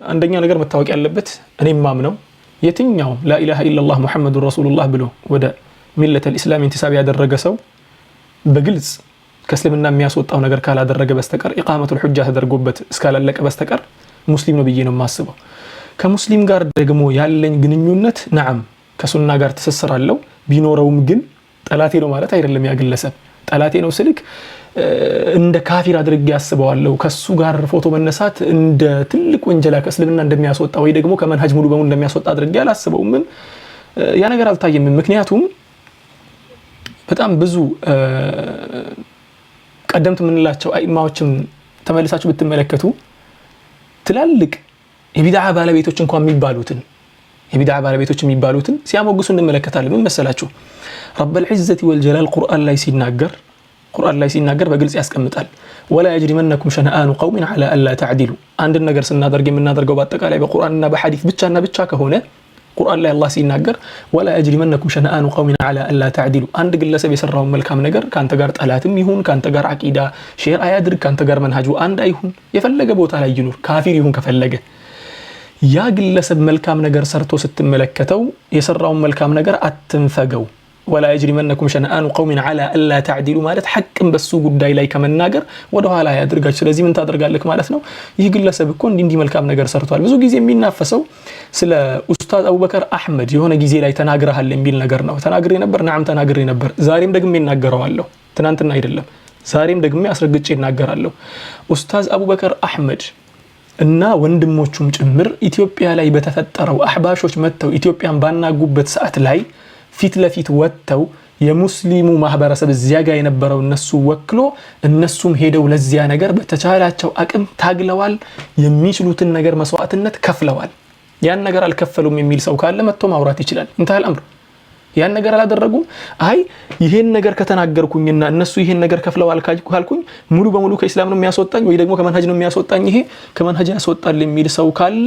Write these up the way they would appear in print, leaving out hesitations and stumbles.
አንደኛ ነገር መታወቅ ያለበት እኔም ማምነው የትኛው ላኢላሃ ኢላላህ ሙሐመዱር ረሱሉላህ ብሎ ወደ ሚለተል ኢስላም ኢንቲሳብ ያደረገ ሰው በግልጽ ከእስልምና የሚያስወጣው ነገር ካላደረገ በስተቀር ኢቃመቱል ሁጃ ተደርጎበት እስካላለቀ በስተቀር ሙስሊም ነው ብዬ ነው የማስበው። ከሙስሊም ጋር ደግሞ ያለኝ ግንኙነት ነዓም ከሱና ጋር ተሰስራለሁ ቢኖረውም ግን ጠላቴ ነው ማለት አይደለም። ያግለሰብ ጠላቴ ነው ስልክ እንደ ካፊር አድርጌ ያስበዋለሁ። ከሱ ጋር ፎቶ መነሳት እንደ ትልቅ ወንጀል ከእስልምና እንደሚያስወጣ ወይ ደግሞ ከመንሃጅ ሙሉ በሙሉ እንደሚያስወጣ አድርጌ አላስበውም። ያ ነገር አልታየም። ምክንያቱም በጣም ብዙ ቀደምት የምንላቸው አይማዎችን ተመልሳችሁ ብትመለከቱ ትላልቅ የቢድዓ ባለቤቶች እንኳን የሚባሉትን የቢድዓ ባለቤቶች የሚባሉትን ሲያሞግሱ እንመለከታለን። ምን መሰላችሁ? ረብል ዒዘቲ ወልጀላል ቁርአን ላይ ሲናገር በግልጽ ያስቀምጣል። ወላ የጅሪመነኩም ሸነአኑ ቀውሚን ዐላ አላ ተዕዲሉ። አንድን ነገር ስናደርግ የምናደርገው በአጠቃላይ በቁርአንና በሐዲስ ብቻ ከሆነ ቁርአን ላይ አላህ ሲናገር ወላ የጅሪመነኩም ሸነአኑ ቀውሚን ዐላ አላ ተዕዲሉ፣ አንድ ግለሰብ የሰራውን መልካም ነገር ካንተ ጋር ጠላትም ይሁን ካንተ ጋር አቂዳ ሼር አያድርግ ካንተ ጋር መንሃጁ አንድ አይሁን የፈለገ ቦታ ላይ ይኑር ካፊር ይሁን ከፈለገ ያ ግለሰብ መልካም ነገር ሰርቶ ስትመለከተው የሰራውን መልካም ነገር አትንፈገው። ወላ የጅሪመነኩም ሸነአኑ ቀውሚን ዐላ አላ ተዕዲሉ ማለት ሐቅን በሱ ጉዳይ ላይ ከመናገር ወደ ኋላ ያድርጋችሁ። ስለዚህ ምን ታደርጋለህ ማለት ነው? ይህ ግለሰብ እኮ እንዲህ መልካም ነገር ሰርቷል። ብዙ ጊዜ የሚናፈሰው ስለ ኡስታዝ አቡበከር አህመድ የሆነ ጊዜ ላይ ተናግረሃል የሚል ነገር ነው። ተናግሬ ነበር፣ ነዓም ተናግሬ ነበር። ዛሬም ደግሜ እናገረዋለሁ። ትናንትና አይደለም ዛሬም ደግሜ አስረግጬ እናገራለሁ። ኡስታዝ አቡበከር አህመድ እና ወንድሞቹም ጭምር ኢትዮጵያ ላይ በተፈጠረው አህባሾች መተው ኢትዮጵያን ባናጉበት ሰዓት ላይ ፊት ለፊት ወጥተው የሙስሊሙ ማህበረሰብ እዚያ ጋር የነበረው እነሱ ወክሎ እነሱም ሄደው ለዚያ ነገር በተቻላቸው አቅም ታግለዋል። የሚችሉትን ነገር መስዋዕትነት ከፍለዋል። ያን ነገር አልከፈሉም የሚል ሰው ካለ መጥቶ ማውራት ይችላል። እንታል አምር ያን ነገር አላደረጉም። አይ ይሄን ነገር ከተናገርኩኝና እነሱ ይሄን ነገር ከፍለዋል ካልኩኝ ሙሉ በሙሉ ከእስላም ነው የሚያስወጣኝ ወይ ደግሞ ከመንሃጅ ነው የሚያስወጣኝ፣ ይሄ ከመንሃጅ ያስወጣል የሚል ሰው ካለ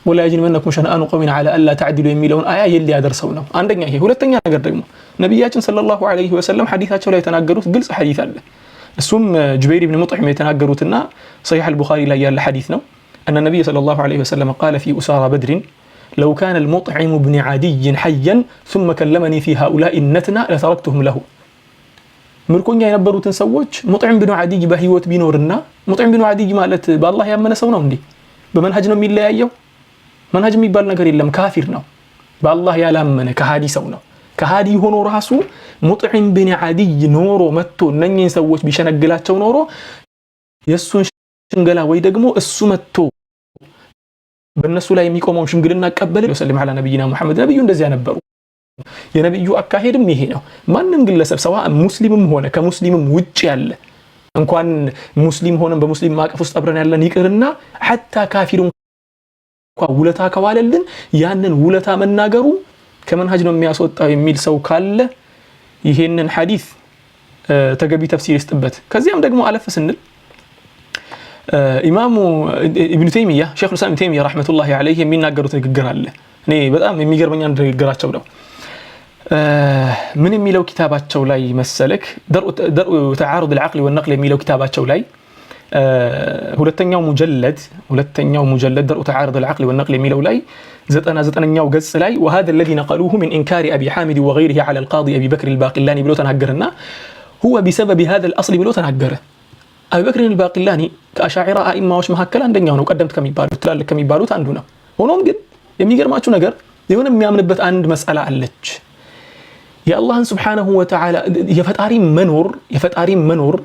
ወላ የጅሪመነኩም ሸነአኑ ቀውሚን ዐላ አላ ተዕዲሉ የሚለውን አያ የል ያደርሰው ነው። አንደኛ ይሄ። ሁለተኛ ነገር ደግሞ ነብያችን ሰለላሁ ዐለይሂ ወሰለም ሐዲታቸው ላይ የተናገሩት ግልጽ ሐዲስ አለ። እሱም ጁበይር ኢብኑ ሙጥዒም የተናገሩትና ሰሒህ አልቡኻሪ ላይ ያለ ሐዲስ ነው። أن النبي صلى الله عليه وسلم قال في أسارى بدر لو كان المطعم بن عدي حيا ثم كلمني في هؤلاء النتنى لتركتهم له. ምርኮኛ የነበሩትን ሰዎች ሙጥዒም ብኑ ዓዲይ በህይወት ቢኖርና ሙጥዒም ብኑ ዓዲይ ማለት በአላህ ያመነ ሰው ነው እንዴ? በመንሃጅ ነው የሚለያየው? መንሃጅ የሚባል ነገር የለም። ካፊር ነው። በአላህ ያላመነ ከሃዲ ሰው ነው። ከሃዲ ሆኖ ራሱ ሙጥዒም ብኑ ዓዲይ ኖሮ መጥቶ እነኚህን ሰዎች ቢሸነግላቸው ኖሮ የሱን ሽንገላ ወይ ደግሞ እሱ መጥቶ በእነሱ ላይ የሚቆመው ሽንግልና ቀበለ። ወሰለም ዐላ ነብይና ሙሐመድ ነብዩ እንደዚያ ነበሩ። የነብዩ አካሄድም ይሄ ነው። ማንም ግለሰብ ሰው ሙስሊምም ሆነ ከሙስሊምም ውጭ ያለ እንኳን ሙስሊም ሆነን በሙስሊም ማቀፍ ውስጥ አብረን ያለን ይቅርና ሐታ ካፊሩን እንኳን ውለታ ከዋለልን ያንን ውለታ መናገሩ ከመንሃጅ ነው የሚያስወጣው የሚል ሰው ካለ ይሄንን ሐዲስ ተገቢ ተፍሲር ይስጥበት። ከዚያም ደግሞ አለፈ ስንል ኢማሙ ኢብኑ ተይሚያ ሼኹል ኢስላም ተይሚያ ረህመቱላሂ ዐለይሂ የሚናገሩት ንግግር አለ። እኔ በጣም የሚገርመኝ አንድ ንግግራቸው ነው። ምን የሚለው ኪታባቸው ላይ መሰለክ ደርኡ ተዓሩድ العقل والنقل የሚለው ኪታባቸው ላይ ሁለተኛው ሙጀለድ ደርኡ ተዓሩድ العقل والنقل የሚለው ላይ 99ኛው ገጽ ላይ وهذا الذي نقلوه من انكار ابي حامد وغيره على القاضي ابي بكر الباقلاني ብሎ ተናገረና هو بسبب هذا الاصل ብሎ ተናገረ። አቢ በክር الباقلاني ከአሻዒራ አኢማዎች መካከል አንደኛው ነው። ቀደምት ከሚባሉት ትላልቅ ከሚባሉት አንዱ ነው። ሆኖም ግን የሚገርማችሁ ነገር የሆነ የሚያምንበት አንድ መስአላ አለች። የአላህን ሱብሓነሁ ወተዓላ የፈጣሪ መኖር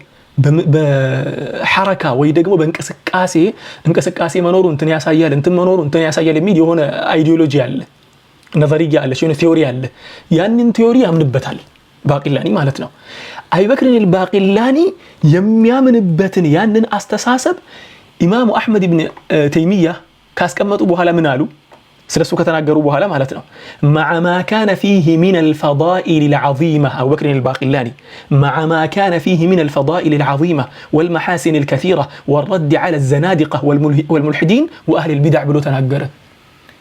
በሐረካ ወይ ደግሞ በእንቅስቃሴ መኖሩ እንትን ያሳያል የሚል የሆነ አይዲዮሎጂ አለ፣ ነዘሪያ አለ፣ የሆነ ቲዮሪ አለ። ያንን ቲዮሪ ያምንበታል ባቂላኒ ማለት ነው። አቢ በክር الباقلاني የሚያምንበትን ያንን አስተሳሰብ ኢማሙ አህመድ ኢብኑ ተይሚያ ካስቀመጡ በኋላ ምን አሉ? ስለሱ ከተናገሩ በኋላ ማለት ነው مع ما كان فيه من الفضائل العظيمة أبو بكر الباقلاني مع ما كان فيه من الفضائل العظيمة والمحاسن الكثيرة والرد على الزنادقة والملحدين وأهل البدع بلو تناقر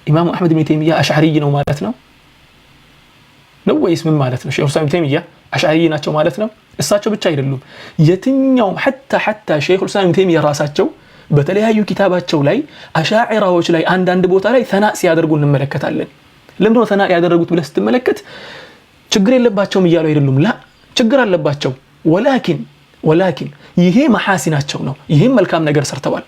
إمام أحمد بن تيمية أشعري ነው ማለት ነው ወይስ ምን ማለት ነው? ሼኹ ኢስላም ተይሚያ አሽዓሪ ናቸው ማለት ነው? እሳቸው ብቻ አይደሉም። የትኛውም ሐታ ሼኹ ኢስላም ተይሚያ ራሳቸው በተለያዩ ኪታባቸው ላይ አሻዒራዎች ላይ አንዳንድ ቦታ ላይ ተናእ ሲያደርጉ እንመለከታለን። ለምንድን ነው ተናእ ያደረጉት ብለህ ስትመለከት ችግር የለባቸውም እያሉ አይደሉም። ላ ችግር አለባቸው። ወላኪን ይሄ መሐሲናቸው ነው። ይሄም መልካም ነገር ሰርተዋል።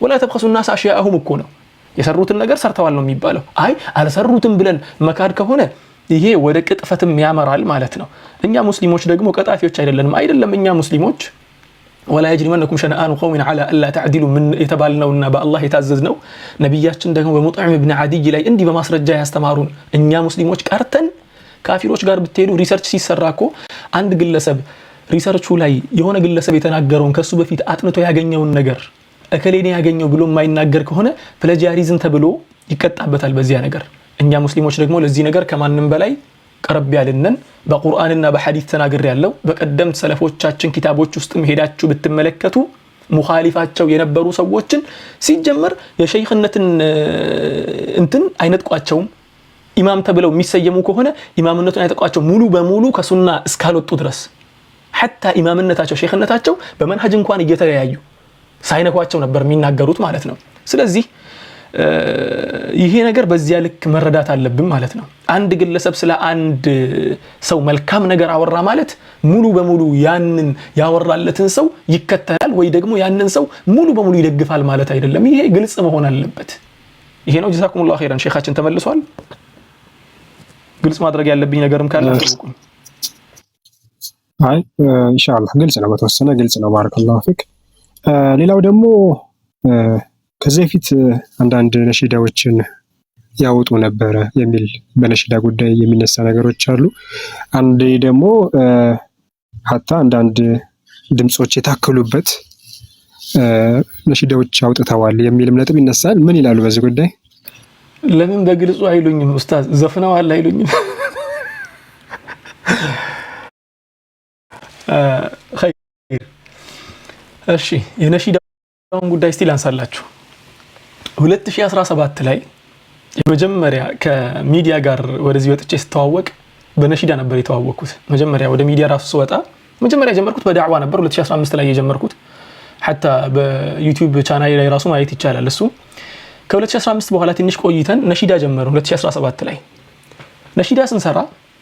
ወላ ተብኸሱ الناس አሽያአሁም እኮ ነው። የሰሩትን ነገር ሰርተዋል ነው የሚባለው። አይ አልሰሩትም ብለን መካድ ከሆነ ይሄ ወደ ቅጥፈትም ያመራል ማለት ነው። እኛ ሙስሊሞች ደግሞ ቀጣፊዎች አይደለም። እኛ ሙስሊሞች ወላ يجرمنكم شنآن قوم على الا تعدلوا من የተባልነውና በአላህ የታዘዝነው ነብያችን ደግሞ በሙጥዒም ኢብኑ ዓዲይ ላይ እንዲህ በማስረጃ ያስተማሩን እኛ ሙስሊሞች ቀርተን ካፊሮች ጋር ብትሄዱ ሪሰርች ሲሰራኮ አንድ ግለሰብ ሪሰርቹ ላይ የሆነ ግለሰብ የተናገረውን ከሱ በፊት አጥንቶ ያገኘውን ነገር እከሌኔ ያገኘው ብሎ የማይናገር ከሆነ ፕላጂያሪዝም ተብሎ ይቀጣበታል በዚያ ነገር። እኛ ሙስሊሞች ደግሞ ለዚህ ነገር ከማንም በላይ ቀረብ ያለንን በቁርአንና በሐዲስ ተናገር ያለው በቀደምት ሰለፎቻችን ኪታቦች ውስጥ ሄዳችሁ ብትመለከቱ ሙኻሊፋቸው የነበሩ ሰዎችን ሲጀመር የሸይኽነትን እንትን አይነጥቋቸውም። ኢማም ተብለው የሚሰየሙ ከሆነ ኢማምነቱን አይተቋቸው ሙሉ በሙሉ ከሱና እስካልወጡ ድረስ حتى ኢማምነታቸው ሸይኽነታቸው በመንሀጅ እንኳን እየተለያዩ ሳይነኳቸው ነበር የሚናገሩት ማለት ነው። ስለዚህ ይሄ ነገር በዚያ ልክ መረዳት አለብን ማለት ነው። አንድ ግለሰብ ስለ አንድ ሰው መልካም ነገር አወራ ማለት ሙሉ በሙሉ ያንን ያወራለትን ሰው ይከተላል ወይ ደግሞ ያንን ሰው ሙሉ በሙሉ ይደግፋል ማለት አይደለም። ይሄ ግልጽ መሆን አለበት። ይሄ ነው። ጀዛኩሙላሁ ኸይራን። ሼኻችን ተመልሷል። ግልጽ ማድረግ ያለብኝ ነገርም ካለ አስቡኝ። አይ ኢንሻአላህ ግልጽ ነው፣ በተወሰነ ግልጽ ነው። ባረከላሁ ፊክ። ሌላው ደግሞ ከዚህ በፊት አንዳንድ ነሺዳዎችን ያወጡ ነበረ የሚል በነሺዳ ጉዳይ የሚነሳ ነገሮች አሉ። አንዴ ደግሞ ሀታ አንዳንድ ድምጾች የታከሉበት ነሺዳዎች አውጥተዋል የሚልም ነጥብ ይነሳል። ምን ይላሉ በዚህ ጉዳይ? ለምን በግልጹ አይሉኝም ኡስታዝ? ዘፍነዋል አይሉኝም? ኸይር እሺ፣ የነሺዳውን ጉዳይ እስቲ ላንሳላችሁ። 2017 ላይ የመጀመሪያ ከሚዲያ ጋር ወደዚህ ወጥቼ ስተዋወቅ በነሺዳ ነበር የተዋወቅኩት። መጀመሪያ ወደ ሚዲያ ራሱ ስወጣ መጀመሪያ የጀመርኩት በዳዕዋ ነበር። 2015 ላይ የጀመርኩት ሐታ በዩቲዩብ ቻናሌ ላይ ራሱ ማየት ይቻላል። እሱ ከ2015 በኋላ ትንሽ ቆይተን ነሺዳ ጀመርን። 2017 ላይ ነሺዳ ስንሰራ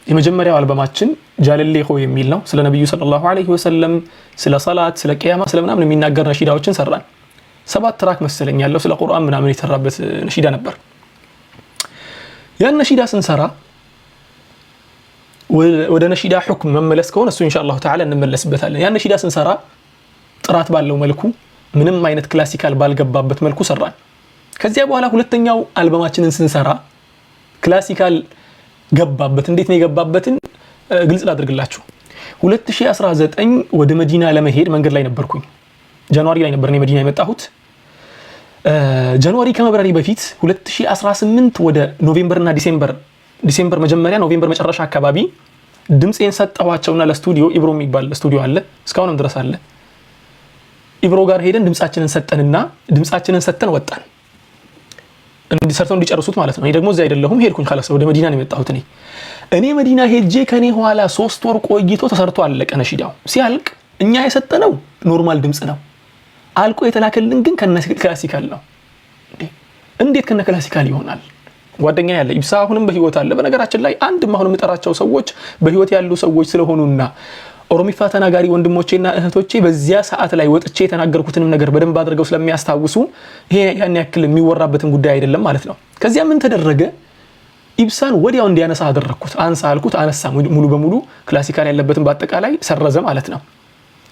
የመጀመሪያው አልበማችን ጃለሌ ሆ የሚል ነው። ስለ ነብዩ ሰለላሁ ዐለይሂ ወሰለም፣ ስለ ሰላት፣ ስለ ቂያማ፣ ስለ ምናምን የሚናገር ነሺዳዎችን ሰራን። 7 ትራክ መሰለኝ ያለው ስለ ቁርአን ምናምን የተሰራበት ነሺዳ ነበር። ያን ነሺዳ ስንሰራ ወደ ነሺዳ ሁክም መመለስ ከሆነ እሱ ኢንሻአላህ ተዓላ እንመለስበታለን። ያን ነሺዳ ስንሰራ ጥራት ባለው መልኩ ምንም አይነት ክላሲካል ባልገባበት መልኩ ሰራን። ከዚያ በኋላ ሁለተኛው አልበማችንን ስንሰራ ክላሲካል ገባበት። እንዴት ነው የገባበትን ግልጽ ላድርግላችሁ። 2019 ወደ መዲና ለመሄድ መንገድ ላይ ነበርኩኝ። ጃንዋሪ ላይ ነበር እኔ መዲና የመጣሁት። ጃንዋሪ ከመብረሪ በፊት 2018 ወደ ኖቬምበርና ዲሴምበር መጀመሪያ ኖቬምበር መጨረሻ አካባቢ ድምጼን ሰጠኋቸውና ለስቱዲዮ ኢብሮ የሚባል ስቱዲዮ አለ፣ እስካሁንም ድረስ አለ። ኢብሮ ጋር ሄደን ድምጻችንን ሰጥተን ወጣን። እንዲሰርተው እንዲጨርሱት ማለት ነው። እኔ ደግሞ እዚህ አይደለሁም፣ ሄድኩኝ። خلاص ወደ መዲና ነው የመጣሁት። እኔ መዲና ሄጄ ከኔ ኋላ 3 ወር ቆይቶ ተሰርቶ አለቀ ነሺዳው። ሲያልቅ እኛ የሰጠነው ኖርማል ድምጽ ነው፣ አልቆ የተላከልን ግን ከነ ክላሲካል ነው። እንዴት ከነ ክላሲካል ይሆናል? ጓደኛ ያለ ኢብሳ አሁንም በህይወት አለ። በነገራችን ላይ አንድም አሁን የምጠራቸው ሰዎች በህይወት ያሉ ሰዎች ስለሆኑና ኦሮሚፋ ተናጋሪ ወንድሞቼና እህቶቼ በዚያ ሰዓት ላይ ወጥቼ የተናገርኩትንም ነገር በደንብ አድርገው ስለሚያስታውሱ ይሄ ያን ያክል የሚወራበትን ጉዳይ አይደለም ማለት ነው። ከዚያ ምን ተደረገ? ኢብሳን ወዲያው እንዲያነሳ አደረኩት። አንሳ አልኩት፣ አነሳ። ሙሉ በሙሉ ክላሲካል ያለበትን በአጠቃላይ ሰረዘ ማለት ነው።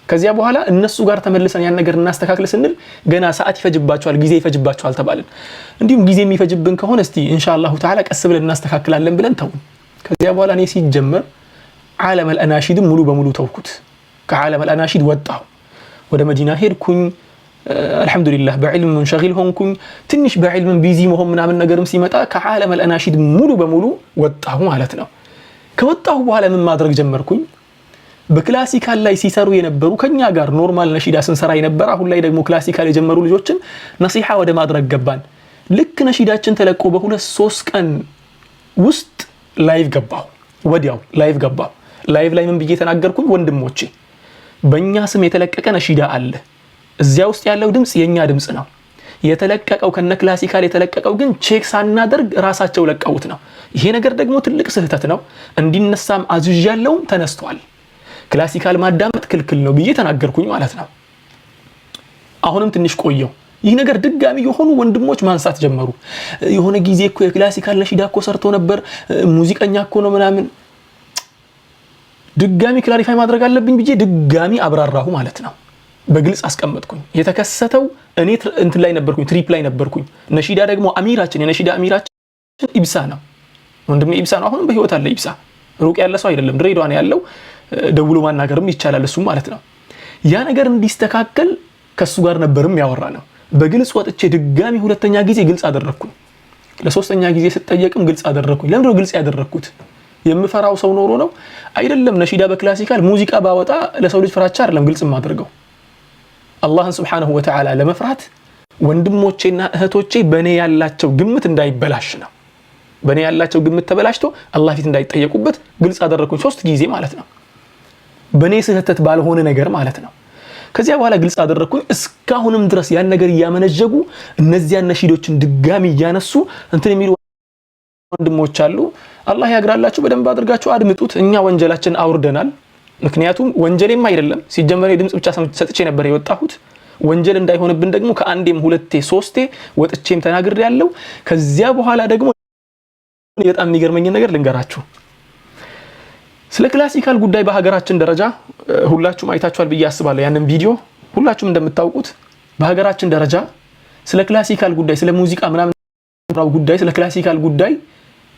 ከዚያ በኋላ እነሱ ጋር ተመልሰን ያን ነገር እናስተካክል ስንል ገና ሰዓት ይፈጅባቸዋል፣ ጊዜ ይፈጅባቸዋል ተባልን። እንዲሁም ጊዜ የሚፈጅብን ከሆነ እስቲ ኢንሻአላሁ ተዓላ ቀስ ብለን እናስተካክላለን ብለን ተውን። ከዚያ በኋላ እኔ ሲጀመር ዓለም አልአናሺድ ሙሉ በሙሉ ተውኩት። ከዓለም አልአናሺድ ወጣሁ፣ ወደ መዲና ሄድኩኝ። አልহামዱሊላህ በዕልም መንሸግል ሆንኩኝ። ትንሽ በዕልም ቢዚ መሆን ምናምን ነገርም ሲመጣ ከዓለም አልአናሺድ ሙሉ በሙሉ ወጣሁ ማለት ነው። ከወጣሁ በኋላ ምን ማድረግ ጀመርኩኝ? በክላሲካል ላይ ሲሰሩ የነበሩ ከኛ ጋር ኖርማል ነሺዳ ስንሰራ የነበረ አሁን ላይ ደግሞ ክላሲካል የጀመሩ ልጆችን ነሲሃ ወደ ማድረግ ገባን። ልክ ነሺዳችን ተለቆ በ2-3 ቀን ውስጥ ላይቭ ገባሁ። ወዲያው ላይቭ ገባሁ። ላይቭ ላይ ምን ብዬ ተናገርኩኝ? ወንድሞቼ በእኛ ስም የተለቀቀ ነሺዳ አለ፣ እዚያ ውስጥ ያለው ድምጽ የኛ ድምጽ ነው። የተለቀቀው ከነ ክላሲካል የተለቀቀው ግን ቼክ ሳናደርግ ራሳቸው ለቀውት ነው። ይሄ ነገር ደግሞ ትልቅ ስህተት ነው። እንዲነሳም አዝዣለሁ፣ ተነስቷል። ክላሲካል ማዳመጥ ክልክል ነው ብዬ ተናገርኩኝ ማለት ነው። አሁንም ትንሽ ቆየው ይህ ነገር ድጋሚ የሆኑ ወንድሞች ማንሳት ጀመሩ። የሆነ ጊዜ እኮ የክላሲካል ነሺዳ እኮ ሰርቶ ነበር፣ ሙዚቀኛ እኮ ነው ምናምን። ድጋሚ ክላሪፋይ ማድረግ አለብኝ ብዬ ድጋሚ አብራራሁ ማለት ነው። በግልጽ አስቀመጥኩኝ። የተከሰተው እኔ እንትን ላይ ነበርኩኝ፣ ትሪፕ ላይ ነበርኩኝ። ነሺዳ ደግሞ አሚራችን የነሺዳ አሚራችን ኢብሳ ነው፣ ወንድሜ ኢብሳ ነው። አሁንም በህይወት አለ ኢብሳ። ሩቅ ያለ ሰው አይደለም፣ ድሬዳዋ ነው ያለው። ደውሎ ማናገርም ይቻላል እሱ ማለት ነው። ያ ነገር እንዲስተካከል ከሱ ጋር ነበርም ያወራ ነው። በግልጽ ወጥቼ ድጋሚ ሁለተኛ ጊዜ ግልጽ አደረኩኝ። ለሶስተኛ ጊዜ ስጠየቅም ግልጽ አደረኩኝ። ለምን ነው ግልጽ ያደረኩት? የምፈራው ሰው ኖሮ ነው አይደለም። ነሺዳ በክላሲካል ሙዚቃ ባወጣ ለሰው ልጅ ፍራቻ አይደለም ግልጽ ማድረገው። አላህን Subhanahu Wa Ta'ala ለመፍራት ወንድሞቼና እህቶቼ በኔ ያላቸው ግምት እንዳይበላሽ ነው። በኔ ያላቸው ግምት ተበላሽቶ አላህ ፊት እንዳይጠየቁበት ግልጽ አደረኩኝ 3 ጊዜ ማለት ነው። በኔ ስህተት ባልሆነ ነገር ማለት ነው። ከዚያ በኋላ ግልጽ አደረኩኝ። እስካሁንም ድረስ ያን ነገር ያመነጀጉ እነዚያ ነሺዶችን ድጋሚ ያነሱ እንትን የሚሉ ወንድሞች አሉ። አላህ ያግራላችሁ፣ በደንብ አድርጋችሁ አድምጡት። እኛ ወንጀላችን አውርደናል። ምክንያቱም ወንጀሌም አይደለም ሲጀመር የድምጽ ብቻ ሰጥቼ ነበር የወጣሁት። ወንጀል እንዳይሆንብን ደግሞ ከአንዴም ሁለቴ ሶስቴ ወጥቼም ተናግሬ ያለው። ከዚያ በኋላ ደግሞ በጣም የሚገርመኝ ነገር ልንገራችሁ። ስለ ክላሲካል ጉዳይ በሀገራችን ደረጃ ሁላችሁም አይታችኋል ብዬ አስባለሁ። ያንን ቪዲዮ ሁላችሁም እንደምታውቁት በሀገራችን ደረጃ ስለ ክላሲካል ጉዳይ፣ ስለ ሙዚቃ ምናምን ጉዳይ፣ ስለ ክላሲካል ጉዳይ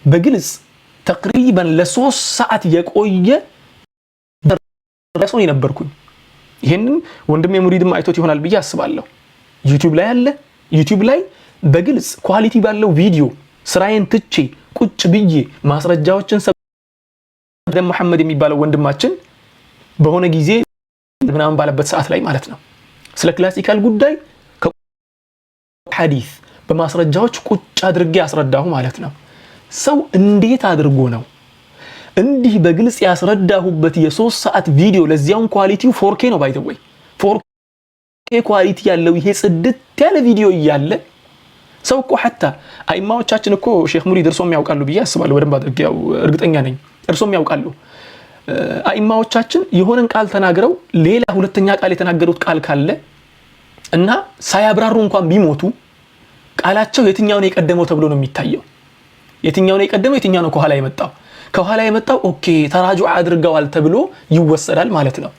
በግልጽ ተቅሪበን ለ3 ሰዓት የቆየ ረሶን የነበርኩኝ። ይሄንን ወንድሜ ሙሪድም አይቶት ይሆናል ብዬ አስባለሁ። ዩቲዩብ ላይ አለ። ዩቲዩብ ላይ በግልጽ ኳሊቲ ባለው ቪዲዮ ስራዬን ትቼ ቁጭ ብዬ ማስረጃዎችን ደም መሐመድ የሚባለው ወንድማችን በሆነ ጊዜ ምናምን ባለበት ሰዓት ላይ ማለት ነው ስለ ክላሲካል ጉዳይ ከሐዲስ በማስረጃዎች ቁጭ አድርጌ አስረዳሁ ማለት ነው። ሰው እንዴት አድርጎ ነው እንዲህ በግልጽ ያስረዳሁበት የ3 ሰዓት ቪዲዮ፣ ለዚያው ኳሊቲው 4K ነው ባይ ዘ ወይ 4K ኳሊቲ ያለው ይሄ ጽድት ያለ ቪዲዮ እያለ ሰው እኮ ሐታ አይማዎቻችን እኮ ሼክ ሙሪድ እርሶም ያውቃሉ ብዬ አስባለሁ። በደንብ አድርጌው እርግጠኛ ነኝ እርሶም ያውቃሉ። አይማዎቻችን የሆነን ቃል ተናግረው ሌላ ሁለተኛ ቃል የተናገሩት ቃል ካለ እና ሳያብራሩ እንኳን ቢሞቱ ቃላቸው የትኛው ነው የቀደመው ተብሎ ነው የሚታየው። የትኛው ነው የቀደመው፣ የትኛው ነው ከኋላ የመጣው። ከኋላ የመጣው ኦኬ ተራጁ አድርገዋል ተብሎ ይወሰዳል ማለት ነው።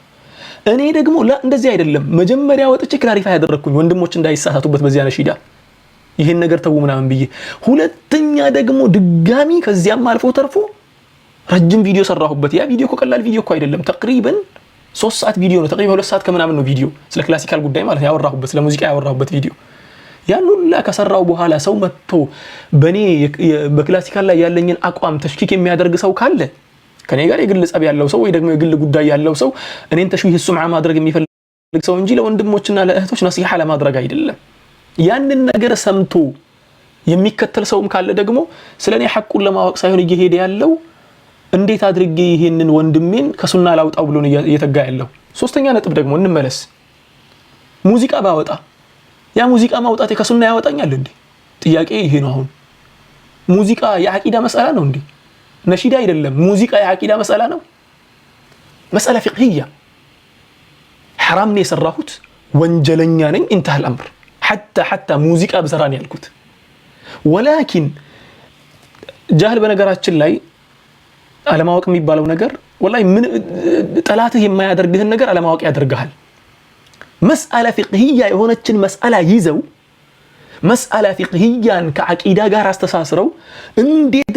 እኔ ደግሞ እንደዚህ አይደለም። መጀመሪያ ወጥቼ ክላሪፋይ ያደረኩኝ ወንድሞች እንዳይሳሳቱበት በዚያ ነሺዳ ይሄን ነገር ተው ምናምን ብዬ፣ ሁለተኛ ደግሞ ድጋሚ ከዚያም አልፎ ተርፎ ረጅም ቪዲዮ ሰራሁበት። ያ ቪዲዮ ቀላል ቪዲዮ እኮ አይደለም። ተቅሪበን 3 ሰዓት ቪዲዮ ነው። ተቅሪበን 2 ሰዓት ከምናምን ነው ቪዲዮ ስለ ክላሲካል ጉዳይ ማለት ያወራሁበት፣ ስለ ሙዚቃ ያወራሁበት ቪዲዮ። ያን ሁሉ ከሰራው በኋላ ሰው መጥቶ በኔ በክላሲካል ላይ ያለኝን አቋም ተሽኪክ የሚያደርግ ሰው ካለ ከኔ ጋር የግል ጸብ ያለው ሰው ወይ ደግሞ የግል ጉዳይ ያለው ሰው እኔን ተሽዊህ ሱምዓ ማድረግ የሚፈልግ ሰው እንጂ ለወንድሞችና ለእህቶች ነሲሃ ለማድረግ አይደለም። ያንን ነገር ሰምቶ የሚከተል ሰውም ካለ ደግሞ ስለኔ ሐቁን ለማወቅ ሳይሆን እየሄደ ያለው እንዴት አድርጌ ይሄንን ወንድሜን ከሱና ላውጣው ብሎ ነው እየተጋ ያለው። ሶስተኛ ነጥብ ደግሞ እንመለስ። ሙዚቃ ባወጣ ያ ሙዚቃ ማውጣት ከሱና ያወጣኛል እንዴ? ጥያቄ ይሄ ነው። አሁን ሙዚቃ የአቂዳ መስአላ ነው እንዴ? ነሺዳ አይደለም። ሙዚቃ የአቂዳ መስአላ ነው። መስአላ ፍቅህያ حرام ነው የሰራሁት፣ ወንጀለኛ ነኝ። انتهى الامر حتى ሙዚቃ በሰራን ያልኩት። ولكن ጃህል በነገራችን ላይ አለማወቅ የሚባለው ነገር ወላሂ ምን ጠላትህ የማያደርግህን ነገር አለማወቅ ያደርጋል። መስአላ ፍቅህያ የሆነችን መስአላ ይዘው መስአላ ፍቅህያን ከአቂዳ ጋር አስተሳስረው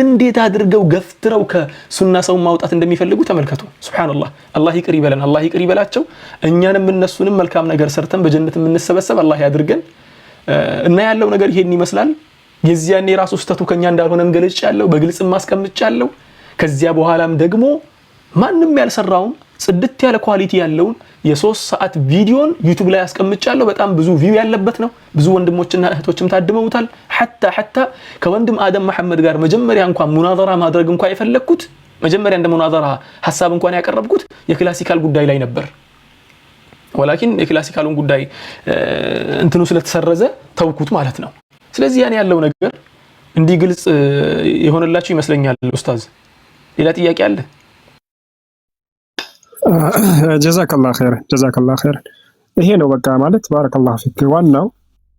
እንዴት አድርገው ገፍትረው ከሱና ሰው ማውጣት እንደሚፈልጉ ተመልከቱ። ሱብሃንአላህ። አላህ ይቅር ይበለን፣ አላህ ይቅር ይበላቸው። እኛንም እነሱንም መልካም ነገር ሰርተን በጀነት የምንሰበሰብ አላህ ያድርገን። እና ያለው ነገር ይሄን ይመስላል። የዚያኔ ራሱ ስተቱ ከኛ እንዳልሆነም ገልጫለሁ፣ በግልጽ ማስቀምጫለሁ። ከዚያ በኋላም ደግሞ ማንም ያልሰራውን ጽድት ያለ ኳሊቲ ያለውን የ3 ሰዓት ቪዲዮን ዩቲዩብ ላይ አስቀምጫለሁ። በጣም ብዙ ቪው ያለበት ነው። ብዙ ወንድሞችና እህቶችም ታድመውታል። ሐታ ከወንድም አደም መሐመድ ጋር መጀመሪያ እንኳን ሙናዘራ ማድረግ እንኳን የፈለኩት መጀመሪያ እንደ ሙናዘራ ሐሳብ እንኳን ያቀረብኩት የክላሲካል ጉዳይ ላይ ነበር። ወላኪን የክላሲካሉን ጉዳይ እንትኑ ስለተሰረዘ ተውኩት ማለት ነው። ስለዚህ ያን ያለው ነገር እንዲህ ግልጽ የሆነላችሁ ይመስለኛል ኡስታዝ። ሌላ ጥያቄ አለ? ጀዛከላሁ ኸይር። ይሄ ነው በቃ ማለት ባረከላሁ ፊክ። ዋናው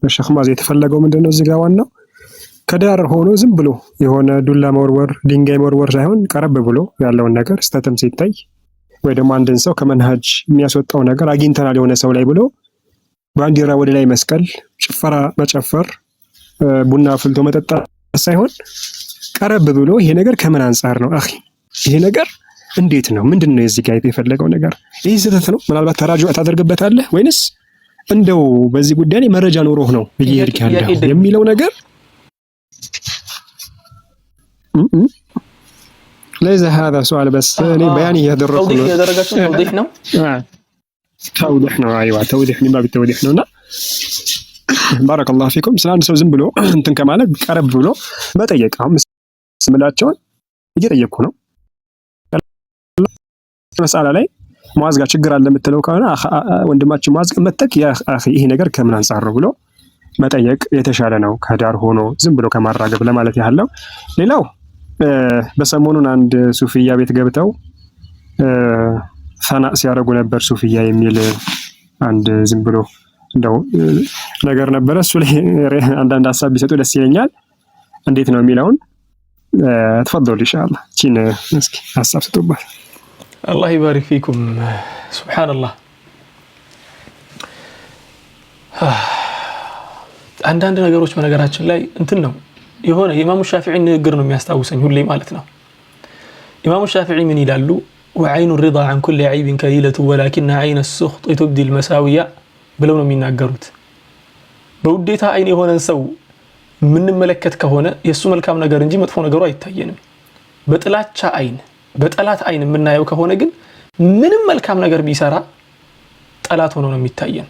ሼኽ ሙአዝ የተፈለገው ምንድነው እዚህ ጋር ዋናው ከዳር ሆኖ ዝም ብሎ የሆነ ዱላ መወርወር ድንጋይ መወርወር ሳይሆን ቀረብ ብሎ ያለውን ነገር ስተትም ሲታይ ወይ ደግሞ አንድን ሰው ከመንሃጅ የሚያስወጣው ነገር አግኝተናል የሆነ ሰው ላይ ብሎ ባንዲራ ወደ ላይ መስቀል፣ ጭፈራ መጨፈር፣ ቡና አፍልቶ መጠጣት ሳይሆን ቀረብ ብሎ ይሄ ነገር ከምን አንፃር ነው አኺ፣ ይሄ ነገር እንዴት ነው ምንድነው የዚህ ጋር የፈለገው ነገር? ይሄ ስህተት ነው ምናልባት ተራጅዕ ታደርግበታለህ ወይንስ እንደው በዚህ ጉዳይ ላይ መረጃ ኖሮህ ነው እየሄድክ ያለው የሚለው ነገር ليس هذا سؤال بس بياني يدرك توضيح ነው አይዋ توضيح من باب التوضيح ነውና بارك الله فيكم ስለ አንድ ሰው ዝም ብሎ እንትን ከማለት ቀረብ ብሎ መጠየቅ አሁን ስምላቸውን እየጠየቅኩ ነው መስአላ ላይ ሙአዝ ጋር ችግር አለ የምትለው ከሆነ ወንድማችን ሙአዝ መተክ ያ አኺ ይሄ ነገር ከምን አንፃር ነው ብሎ መጠየቅ የተሻለ ነው ከዳር ሆኖ ዝም ብሎ ከማራገብ ለማለት ያለው። ሌላው በሰሞኑን አንድ ሱፊያ ቤት ገብተው ፈና ሲያደርጉ ነበር። ሱፊያ የሚል አንድ ዝም ብሎ እንደው ነገር ነበር። እሱ ላይ አንዳንድ ሐሳብ ቢሰጡ ደስ ይለኛል። እንዴት ነው የሚለውን ተፈضل ኢንሻአላህ ቺን እስኪ ሐሳብ ስጡባት። አላህ ይባርክ ፊኩም። ሱብሃንአላህ አንዳንድ ነገሮች በነገራችን ላይ እንትን ነው የሆነ ኢማሙ ሻፊዒ ንግግር ነው የሚያስታውሰኝ ሁሌ ማለት ነው። ኢማሙ ሻፊዒ ምን ይላሉ? وعين الرضا عن كل عيب كليلة ولكن عين السخط تبدي المساوية ብለው ነው የሚናገሩት። በውዴታ አይን የሆነን ሰው የምንመለከት ከሆነ የሱ መልካም ነገር እንጂ መጥፎ ነገሩ አይታየንም። በጥላቻ አይን በጠላት አይን የምናየው ከሆነ ግን ምንም መልካም ነገር ቢሰራ ጠላት ሆኖ ነው የሚታየን።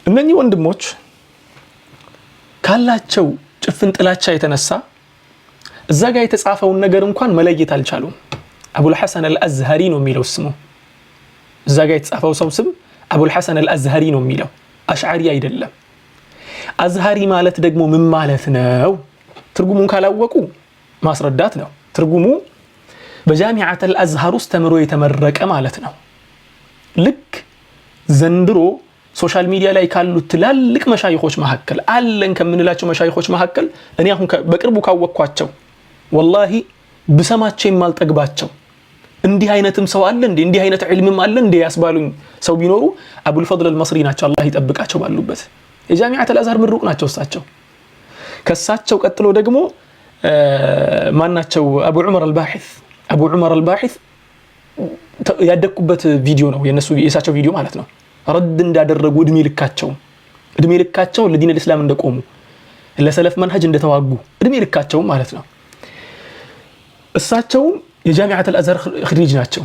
እነኚህ ወንድሞች ካላቸው ጭፍን ጥላቻ የተነሳ እዛ ጋር የተጻፈውን ነገር እንኳን መለየት አልቻሉም። አቡል ሐሰን አልአዝሃሪ ነው የሚለው ስሙ። እዛ ጋር የተጻፈው ሰው ስም አቡል ሐሰን አልአዝሃሪ ነው የሚለው አሽዓሪ አይደለም። አዝሃሪ ማለት ደግሞ ምን ማለት ነው? ትርጉሙን ካላወቁ ማስረዳት ነው። ትርጉሙ በጃሚዓት አልአዝሃር ውስጥ ተምሮ የተመረቀ ማለት ነው። ልክ ዘንድሮ ሶሻል ሚዲያ ላይ ካሉ ትላልቅ መሻይኾች መሐከል አለን ከምንላቸው መሻይኾች መሐከል እኔ አሁን በቅርቡ ካወቅኳቸው ወላሂ ብሰማቸው የማልጠግባቸው እንዲህ አይነትም ሰው አለ እንዲህ አይነት ዒልምም አለ ያስባሉኝ ሰው ቢኖሩ አቡል ፈድል አልመስሪ ናቸው። አላህ ይጠብቃቸው ባሉበት የጃሚዓት አልአዝሃር ምሩቅ ናቸው እሳቸው። ከሳቸው ቀጥሎ ደግሞ ማናቸው? አቡ ዑመር አልባሒስ ያደኩበት ቪዲዮ ነው የእሳቸው ቪዲዮ ማለት ነው። ረድ እንዳደረጉ እድሜ ልካቸው ለዲን الاسلام እንደቆሙ ለሰለፍ መንሃጅ እንደተዋጉ እድሜ ልካቸው ማለት ነው። እሳቸው የጃሚዓት አልአዝሃር خريج ናቸው።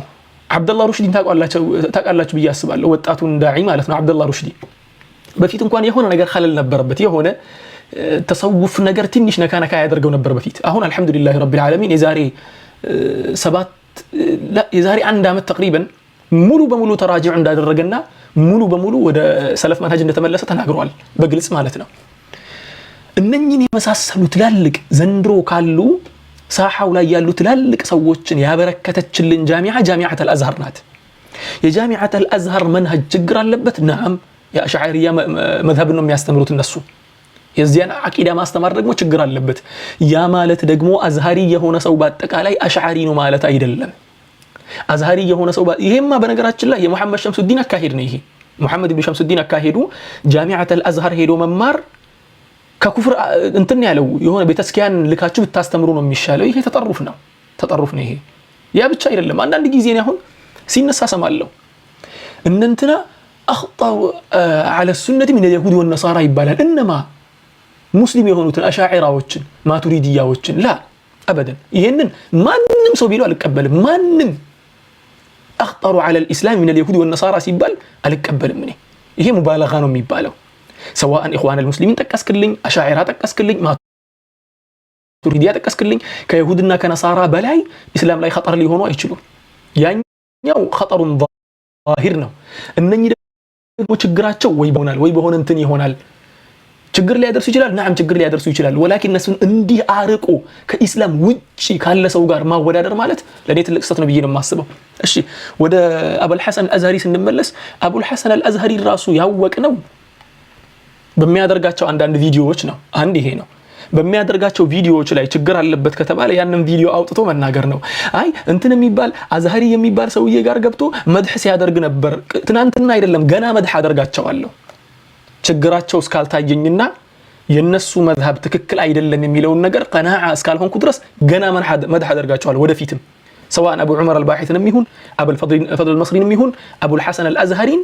አብደላህ ሩሽዲን ታውቃላችሁ ብዬ አስባለሁ። ወጣቱን ዳዒ ማለት ነው አብደላህ ሩሽዲ። በፊት እንኳን የሆነ ነገር خلل ነበረበት፣ የሆነ ተሰውፍ ነገር ትንሽ ነካ ያደርገው ነበር በፊት። አሁን አልহামዱሊላህ ረቢል ዓለሚን የዛሬ አንድ አመት ተقريبا ሙሉ በሙሉ ተራጅዕ እንዳደረገና ሙሉ በሙሉ ወደ ሰለፍ መንሃጅ እንደተመለሰ ተናግሯል በግልጽ ማለት ነው። እነኚህን የመሳሰሉ ትላልቅ ዘንድሮ ካሉ ሳሐው ላይ ያሉ ትላልቅ ሰዎችን ያበረከተችልን ጃሚዓት አልአዝሃር ናት። የጃሚዓት አልአዝሃር መንሃጅ ችግር አለበት። ነዓም የአሽዓሪያ መዝሀብ ነው የሚያስተምሩት እነሱ። የዚያን አቂዳ ማስተማር ደግሞ ችግር አለበት። ያ ማለት ደግሞ አዝሃሪ የሆነ ሰው በአጠቃላይ አሽዓሪ ነው ማለት አይደለም። አዝሃሪ የሆነ ሰው ይሄማ በነገራችን ላይ የሙሐመድ ሸምሱዲን አካሄድ ነው። ይሄ ሙሐመድ ኢብኑ ሸምሱዲን አካሄዱ ጃሚዓት አልአዝሃር ሄዶ መማር ከኩፍር እንትን ያለው የሆነ ቤተስኪያን ልካችሁ ብታስተምሩ ነው የሚሻለው። ይሄ ተጠሩፍ ነው ይሄ። ያ ብቻ አይደለም። አንዳንድ ጊዜ ነው አሁን ሲነሳ ሰማለሁ እንንትና አخطأوا على السنة من اليهود والنصارى ይባላል። እነማ ሙስሊም የሆኑትን አሻዒራዎችን ማቱሪዲያዎችን ላ አበደን ይሄንን ማንንም ሰው ቢለው አልቀበልም። ማንንም أخطروا على الإسلام من اليهود والنصارى ሲባል አልቀበልም እኔ። ይሄ ሙባለጋ ነው የሚባለው። سواء إخوان المسلمين تكسكلين أشاعرة تكسكلين ማቱሪዲያ ተቀስክልኝ ከይሁድና ከነሳራ በላይ እስላም ላይ خطر ሊሆኑ አይችሉም። ያኛው خطر ظاهر ነው። እነኚህ ደግሞ ችግራቸው ወይ በሆነ እንትን ይሆናል ችግር ሊያደርሱ ይችላል ናም ችግር ሊያደርሱ ይችላል ወላኪን እነሱን እንዲህ አርቆ ከኢስላም ውጪ ካለ ሰው ጋር ማወዳደር ማለት ለኔ ትልቅ ስህተት ነው ብዬ ነው የማስበው እሺ ወደ አቡል ሐሰን አልአዝሃሪ ስንመለስ አቡል ሐሰን አልአዝሃሪ ራሱ ያወቅነው በሚያደርጋቸው አንዳንድ ቪዲዮዎች ነው አንድ ይሄ ነው በሚያደርጋቸው ቪዲዮዎች ላይ ችግር አለበት ከተባለ ያንን ቪዲዮ አውጥቶ መናገር ነው አይ እንትን የሚባል አዝሃሪ የሚባል ሰውዬ ጋር ገብቶ መድህ ሲያደርግ ነበር ትናንትና አይደለም ገና መድህ አደርጋቸዋለሁ ችግራቸው እስካልታየኝና የነሱ መዝሐብ ትክክል አይደለም የሚለውን ነገር ቀናዓ እስካልሆንኩ ድረስ ገና መድህ አደርጋቸዋለሁ ወደፊትም سواء ابو عمر الباحث የሚሆን ابو الفضل المصري የሚሆን ابو الحسن الازهري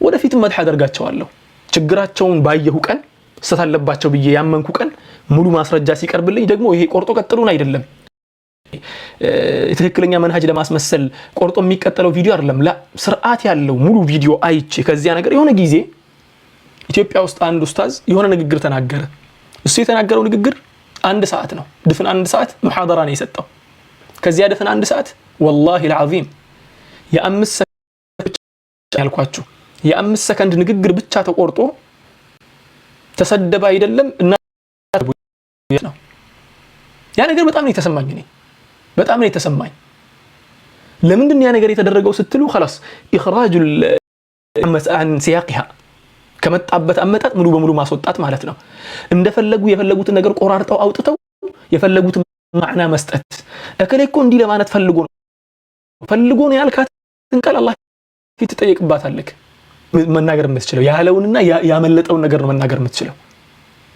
ወደፊትም መድህ አደርጋቸዋለሁ ችግራቸውን ባየሁ ቀን ሰታለባቸው ብዬ ያመንኩ ቀን ሙሉ ማስረጃ ሲቀርብልኝ ደግሞ ይሄ ቆርጦ ቀጥሉን አይደለም ትክክለኛ መንሃጅ ለማስመሰል ቆርጦ የሚቀጥለው ቪዲዮ አይደለም ላ ስርዓት ያለው ሙሉ ቪዲዮ አይቼ ከዚያ ነገር የሆነ ጊዜ ኢትዮጵያ ውስጥ አንድ ኡስታዝ የሆነ ንግግር ተናገረ እሱ የተናገረው ንግግር አንድ ሰዓት ነው ድፍን አንድ ሰዓት ሙሐደራ ነው የሰጠው ከዚያ ድፍን አንድ ሰዓት والله العظيم የአምስት ሰከንድ ያልኳችሁ የአምስት ሰከንድ ንግግር ብቻ ተቆርጦ ተሰደበ አይደለም እና ነው ያ ነገር በጣም ነው የተሰማኝ እኔ በጣም ነው የተሰማኝ ለምንድን ያ ነገር የተደረገው ስትሉ خلاص اخراج عن سياقها ከመጣበት አመጣጥ ሙሉ በሙሉ ማስወጣት ማለት ነው እንደፈለጉ የፈለጉትን ነገር ቆራርጠው አውጥተው የፈለጉትን ማዕና መስጠት እከሌኮ እንዲ ለማለት ፈልጎ ነው ያልካትን ቃል አላህ ፊት ተጠይቅባታለክ መናገር የምትችለው ያለውንና ያመለጠውን ነገር ነው መናገር የምትችለው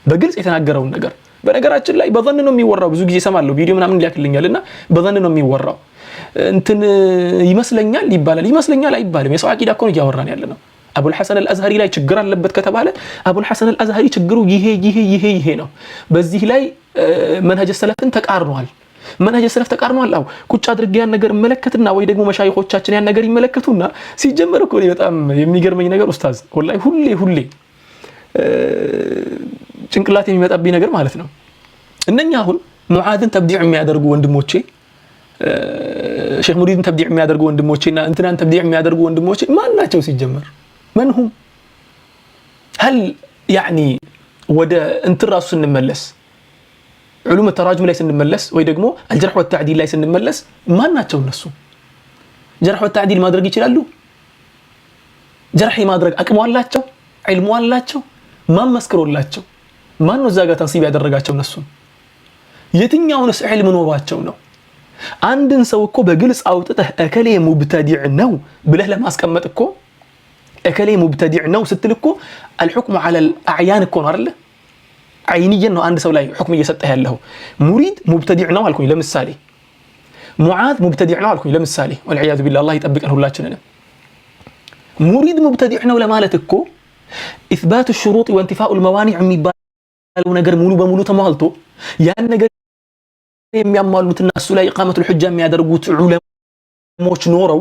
በግልጽ የተናገረውን ነገር በነገራችን ላይ በዘን ነው የሚወራው ብዙ ጊዜ ሰማለሁ ቪዲዮ ምናምን ሊያክልኛልና በዘን ነው የሚወራው እንትን ይመስለኛል ይባላል ይመስለኛል አይባልም የሰው አቂዳ እኮ ነው ያወራን ያለነው አቡል ሐሰን አልአዝሃሪ ላይ ችግር አለበት ከተባለ አቡል ሐሰን አልአዝሃሪ ችግሩ ይሄ ነው በዚህ ላይ መንሃጅ ሰለፍን ተቃርኗል መንሃጅ ሰለፍ ተቃርኗል አው ቁጭ አድርጌ ያን ነገር መለከትና ወይ ደግሞ መሻይኾቻችን ያን ነገር ይመለከቱና ሲጀመር እኮ በጣም የሚገርመኝ ነገር ኡስታዝ ወላሂ ሁሌ ጭንቅላት የሚመጣብኝ ነገር ማለት ነው እነኛ አሁን ሙዓዝን ተብዲዕ የሚያደርጉ ወንድሞቼ ሼክ ሙሪድን ተብዲዕ የሚያደርጉ ወንድሞቼና እንትናን ተብዲዕ የሚያደርጉ ወንድሞቼ ማን ናቸው ሲጀመር منهم هل يعني ወደ እንትራሱ ስንመለስ علوم التراجم ላይ ስንመለስ ወይ ደግሞ الجرح والتعديل ላይ ስንመለስ ማን ናቸው እነሱ جرح والتعديل ማድረግ ይችላሉ جرح ማድረግ አቅሙ አላቸው ዒልሙ አላቸው ማን መስክሮላቸው ማን ነው ዛጋ ተንሲብ ያደረጋቸው እነሱ የትኛውንስ ዒልም ኖሯቸው ነው አንድን ሰው እኮ በግልጽ አውጥተህ እከሌ ሙብተዲዕ ነው ብለህ ለማስቀመጥ እኮ እከሌ ሙብተዲዕ ነው ስትልኮ الحكم على الاعيان እኮ ነው አይደል عينيا ነው አንድ ሰው ላይ حكم እየሰጠህ ያለው ሙሪድ ሙብተዲዕ ነው አልኩኝ ለምሳሌ ሙዓዝ ሙብተዲዕ ነው አልኩኝ ለምሳሌ والعياذ بالله الله ይጠብቀን ሁላችንንም ሙሪድ ሙብተዲዕ ነው ለማለት እኮ اثبات الشروط وانتفاء الموانع የሚባለው ነገር ሙሉ በሙሉ ተሟልቶ ያን ነገር የሚያሟሉትና እሱ ላይ ኢቃመቱ الحجه የሚያደርጉት ዑለሞች ኖረው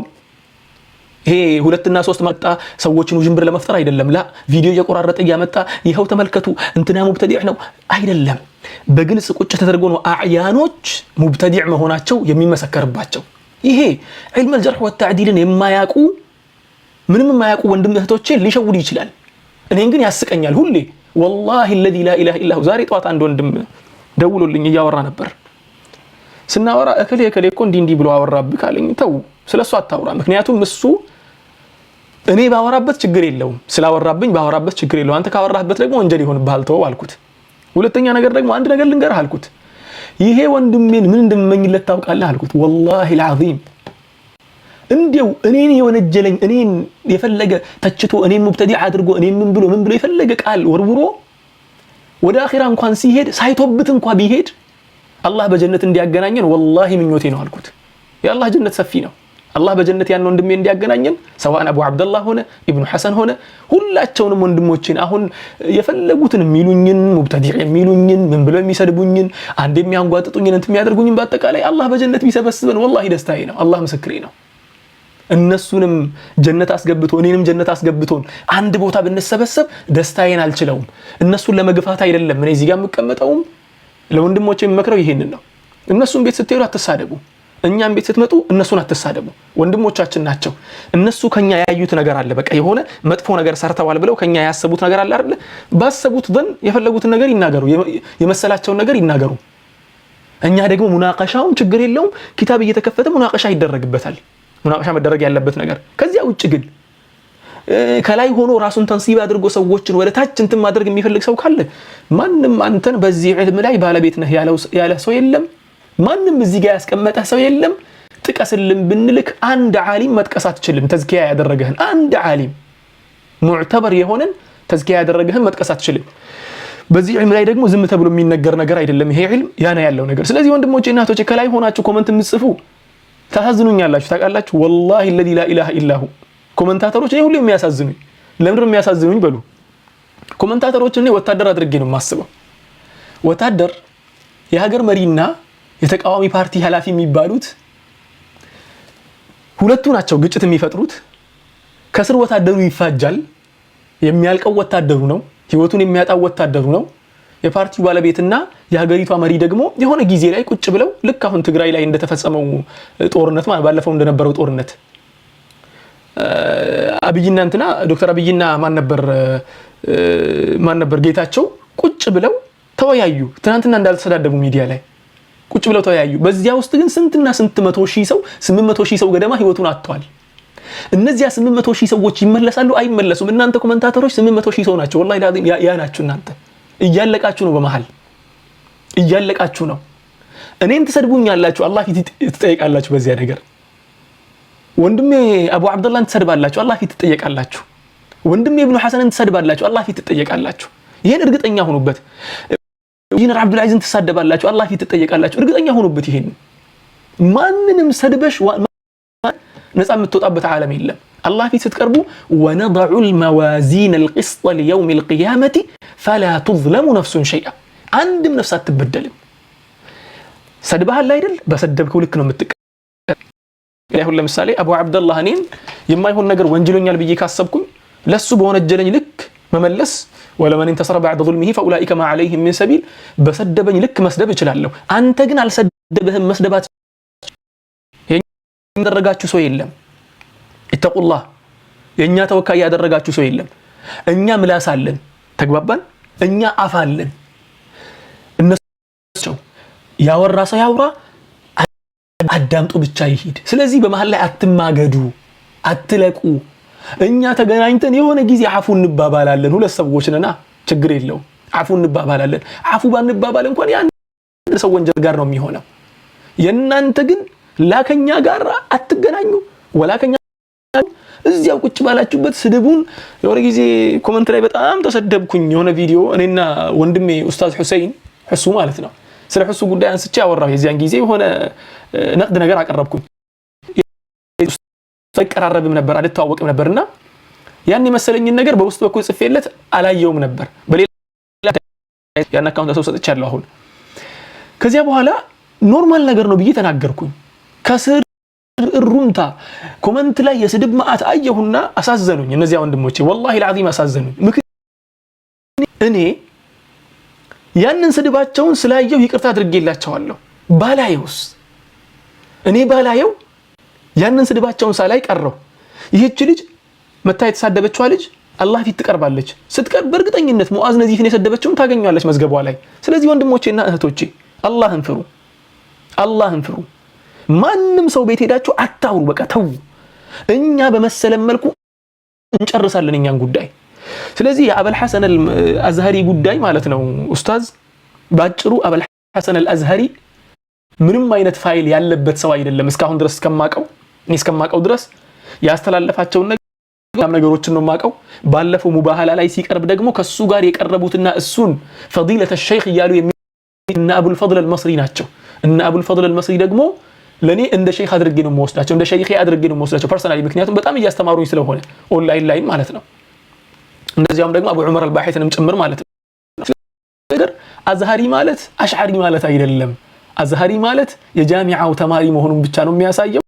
ይሄ ሁለትና ሶስት መጣ ሰዎችን ውጅንብር ለመፍጠር አይደለም ላ ቪዲዮ እየቆራረጠ ያመጣ ይሄው ተመልከቱ እንትና ሙብተዲዕ ነው አይደለም በግልጽ ቁጭ ተደርጎ ነው አዕያኖች ሙብተዲዕ መሆናቸው የሚመሰከርባቸው ይሄ علم الجرح والتعديل የማያውቁ ምንም የማያውቁ ወንድም እህቶቼ ሊሸውዱ ይችላል እኔን ግን ያስቀኛል ሁሌ والله الذي لا اله الا هو ዛሬ ጧት አንድ ወንድም ደውሎልኝ እያወራ ነበር ስናወራ እከሌ እኮ እንዲ ብሎ አወራብህ ካለኝ ተው ስለሱ አታውራ ምክንያቱም እሱ እኔ ባወራበት ችግር የለውም ስላወራብኝ ባወራበት ችግር የለውም አንተ ካወራህበት ደግሞ ወንጀል ይሆንብሃል ተው አልኩት ሁለተኛ ነገር ደግሞ አንድ ነገር ልንገርህ አልኩት ይሄ ወንድሜን ምን እንደምመኝለት ታውቃለህ አልኩት والله العظيم እንዴው እኔን የወነጀለኝ እኔን የፈለገ ተችቶ እኔን ሙብተዲዕ አድርጎ እኔን ምን ብሎ የፈለገ ቃል ወርውሮ ወደ አኺራ እንኳን ሲሄድ ሳይቶብት እንኳን ቢሄድ አላህ በጀነት እንዲያገናኘን والله ምኞቴ ነው አልኩት የአላህ ጀነት ሰፊ ነው አላህ በጀነት ያን ወንድሜ እንዲያገናኘን ሰዋን አቡ አብደላህ ሆነ ኢብኑ ሐሰን ሆነ ሁላቸውንም ወንድሞችን አሁን የፈለጉትን የሚሉኝን ሙብተዲዕ የሚሉኝን ምን ብለው የሚሰድቡኝን አንድ የሚያንጓጥጡኝን እንት የሚያደርጉኝን በአጠቃላይ አላህ በጀነት ቢሰበስበን والله ደስታዬ ነው አላህ ምስክሬ ነው እነሱንም ጀነት አስገብቶ እኔንም ጀነት አስገብቶን አንድ ቦታ ብንሰበሰብ ደስታዬን አልችለውም እነሱን ለመግፋት አይደለም እኔ እዚህ ጋር የምቀመጠውም ለወንድሞቼ የምመክረው ይሄንን ነው እነሱን ቤት ስትሄዱ አትሳደቡ እኛም ቤት ስትመጡ እነሱን አትሳደቡ። ወንድሞቻችን ናቸው። እነሱ ከኛ ያዩት ነገር አለ። በቃ የሆነ መጥፎ ነገር ሰርተዋል ብለው ከኛ ያሰቡት ነገር አለ አይደል? ባሰቡት ዘን የፈለጉትን ነገር ይናገሩ፣ የመሰላቸውን ነገር ይናገሩ። እኛ ደግሞ ሙናቀሻውን ችግር የለውም ኪታብ እየተከፈተ ሙናቀሻ ይደረግበታል። ሙናቀሻ መደረግ ያለበት ነገር። ከዚያ ውጭ ግን ከላይ ሆኖ ራሱን ተንሲብ አድርጎ ሰዎችን ወደ ታች እንትን ማድረግ የሚፈልግ ሰው ካለ ማንም አንተን በዚህ ዕልም ላይ ባለቤት ነህ ያለ ሰው የለም። ማንም እዚህ ጋር ያስቀመጠ ሰው የለም። ጥቀስልን ብንልክ አንድ ዓሊም መጥቀስ አትችልም። ተዝኪያ ያደረገህን አንድ ዓሊም ሙዕተበር የሆነን ተዝኪያ ያደረገህን መጥቀስ አትችልም። በዚህ ዕልም ላይ ደግሞ ዝም ተብሎ የሚነገር ነገር አይደለም። ይሄ ዕልም ያና ያለው ነገር። ስለዚህ ወንድሞቼ እና እህቶቼ ከላይ ሆናችሁ ኮመንት የምትጽፉ ታሳዝኑኛላችሁ። ታውቃላችሁ ወላሂ الذي لا اله الا هو ኮመንታተሮች እኔ ሁሉ የሚያሳዝኑኝ ለምንድን የሚያሳዝኑኝ በሉ። ኮመንታተሮች እኔ ወታደር አድርጌ ነው የማስበው። ወታደር የሀገር መሪና የተቃዋሚ ፓርቲ ኃላፊ የሚባሉት ሁለቱ ናቸው ግጭት የሚፈጥሩት። ከስር ወታደሩ ይፋጃል። የሚያልቀው ወታደሩ ነው። ህይወቱን የሚያጣው ወታደሩ ነው። የፓርቲው ባለቤትና የሀገሪቷ መሪ ደግሞ የሆነ ጊዜ ላይ ቁጭ ብለው ልክ አሁን ትግራይ ላይ እንደተፈጸመው ጦርነት ማለት ባለፈው እንደነበረው ጦርነት አብይና እንትና ዶክተር አብይና ማን ነበር ጌታቸው ቁጭ ብለው ተወያዩ። ትናንትና እንዳልተሰዳደቡ ሚዲያ ላይ ቁጭ ብለው ተወያዩ። በዚያ ውስጥ ግን ስንትና ስንት 100,000 ሰው 800,000 ሰው ገደማ ህይወቱን አጥቷል። እነዚያ 800,000 ሰዎች ይመለሳሉ አይመለሱም? እናንተ ኮመንታተሮች 800,000 ሰው ናቸው። ወላሂ ላዚም ያ ናችሁ እናንተ። እያለቃችሁ ነው፣ በመሃል እያለቃችሁ ነው። እኔን ትሰድቡኛላችሁ፣ አላህ ፊት ትጠየቃላችሁ በዚያ ነገር። ወንድሜ አቡ አብደላህን ትሰድባላችሁ፣ አላህ ፊት ትጠየቃላችሁ። ወንድሜ ኢብኑ ሐሰንን ትሰድባላችሁ፣ አላህ ፊት ትጠየቃላችሁ። ይሄን እርግጠኛ ሆኑበት። ኢንጂነር አብዱል አዚዝን ትሳደባላችሁ፣ አላህ ፊት ትጠየቃላችሁ። እርግጠኛ ሆኑበት። ይሄን ማንንም ሰድበሽ ነፃ የምትወጣበት ዓለም የለም። አላህ ፊት ስትቀርቡ ወነضع الموازين القسط ليوم القيامة فلا تظلم نفس شيئا አንድም ነፍስ አትበደልም። ሰድበሃል አይደል? በሰደብከው ልክ ነው የምትቀበለው። ይሁን ለምሳሌ አቡ አብደላህ እኔን የማይሆን ነገር ወንጀለኛል ብዬ ካሰብኩኝ ለሱ በወነጀለኝ ልክ መመለስ ወለመን انتصر بعد ظلمه فاولئك ما عليهم من سبيل በሰደበኝ ልክ መስደብ እችላለሁ። አንተ ግን አልሰደበህም። መስደባት ያደረጋችሁ ሰው የለም። ኢተቁላህ የኛ ተወካይ ያደረጋችሁ ሰው የለም። እኛ ምላስ አለን፣ ተግባባን። እኛ አፍ አለን። እነሱ ያወራ ሰው ያውራ፣ አዳምጡ ብቻ ይሄድ። ስለዚህ በመሃል ላይ አትማገዱ፣ አትለቁ። እኛ ተገናኝተን የሆነ ጊዜ አፉ እንባባላለን። ሁለት ሰዎች ነና ችግር የለው፣ አፉ እንባባላለን። አፉ ባንባባል እንኳን ያን ሰው ወንጀል ጋር ነው የሚሆነው። የናንተ ግን ላከኛ ጋር አትገናኙ፣ ወላከኛ እዚያው ቁጭ ባላችሁበት ስድቡን። የሆነ ጊዜ ኮሜንት ላይ በጣም ተሰደብኩኝ። የሆነ ቪዲዮ እኔና ወንድሜ ኡስታዝ ሁሴን ሁሱ ማለት ነው ስለ ሁሱ ጉዳይ አንስቼ አወራሁ። የዚያን ጊዜ የሆነ ነቅድ ነገር አቀረብኩኝ። ተቀራረብም ነበር አልተዋወቅም ነበርና ያን የመሰለኝን ነገር በውስጥ በኩል ጽፌለት አላየውም ነበር። በሌላ ያን አካውንት ሰው ሰጥቻለሁ። አሁን ከዚያ በኋላ ኖርማል ነገር ነው ብዬ ተናገርኩኝ። ከስር ሩምታ ኮሜንት ላይ የስድብ ማአት አየሁና አሳዘኑኝ። እነዚያ ወንድሞቼ ወላሂ العظيم አሳዘኑኝ። እኔ ያንን ስድባቸውን ስላየው ይቅርታ አድርጌላቸዋለሁ። ባላየውስ እኔ ባላየው ያንን ስድባቸውን ሳላይ ቀረው። ይህች ልጅ መታ የተሳደበችዋ ልጅ አላህ ፊት ትቀርባለች። ስትቀርብ በእርግጠኝነት ሙአዝ ነዚፍን የሰደበችውን ታገኛለች መዝገቧ ላይ። ስለዚህ ወንድሞቼና እህቶቼ አላህን ፍሩ፣ አላህን ፍሩ። ማንም ሰው ቤት ሄዳችሁ አታውሩ። በቃ ተው። እኛ በመሰለም መልኩ እንጨርሳለን እኛን ጉዳይ። ስለዚህ የአበል ሐሰን አልአዝሃሪ ጉዳይ ማለት ነው ኡስታዝ፣ ባጭሩ አበል ሐሰን አልአዝሃሪ ምንም አይነት ፋይል ያለበት ሰው አይደለም። እስካሁን ድረስ እስከማቀው ድረስ ያስተላለፋቸው ነገሮችን ነው ማቀው። ባለፈው ሙባሃላ ላይ ሲቀርብ ደግሞ ከሱ ጋር የቀረቡትና እሱን ፈዲለተ ሸይኽ ይያሉ እና አቡል ፈድል አልመስሪ ናቸው። እና አቡል ፈድል አልመስሪ ደግሞ ለኔ እንደ ሸይኽ አድርጌ ነው የምወስዳቸው፣ እንደ ሸይኽ አድርጌ ነው የምወስዳቸው ፐርሰናሊ። ምክንያቱም በጣም እያስተማሩኝ ስለሆነ ኦንላይን ላይ ማለት ነው። እንደዚያውም ደግሞ አቡ ዑመር አልባሒትንም ጭምር ማለት ነው። ነገር አዝሃሪ ማለት አሽዓሪ ማለት አይደለም። አዝሃሪ ማለት የጃሚዓው ተማሪ መሆኑን ብቻ ነው የሚያሳየው።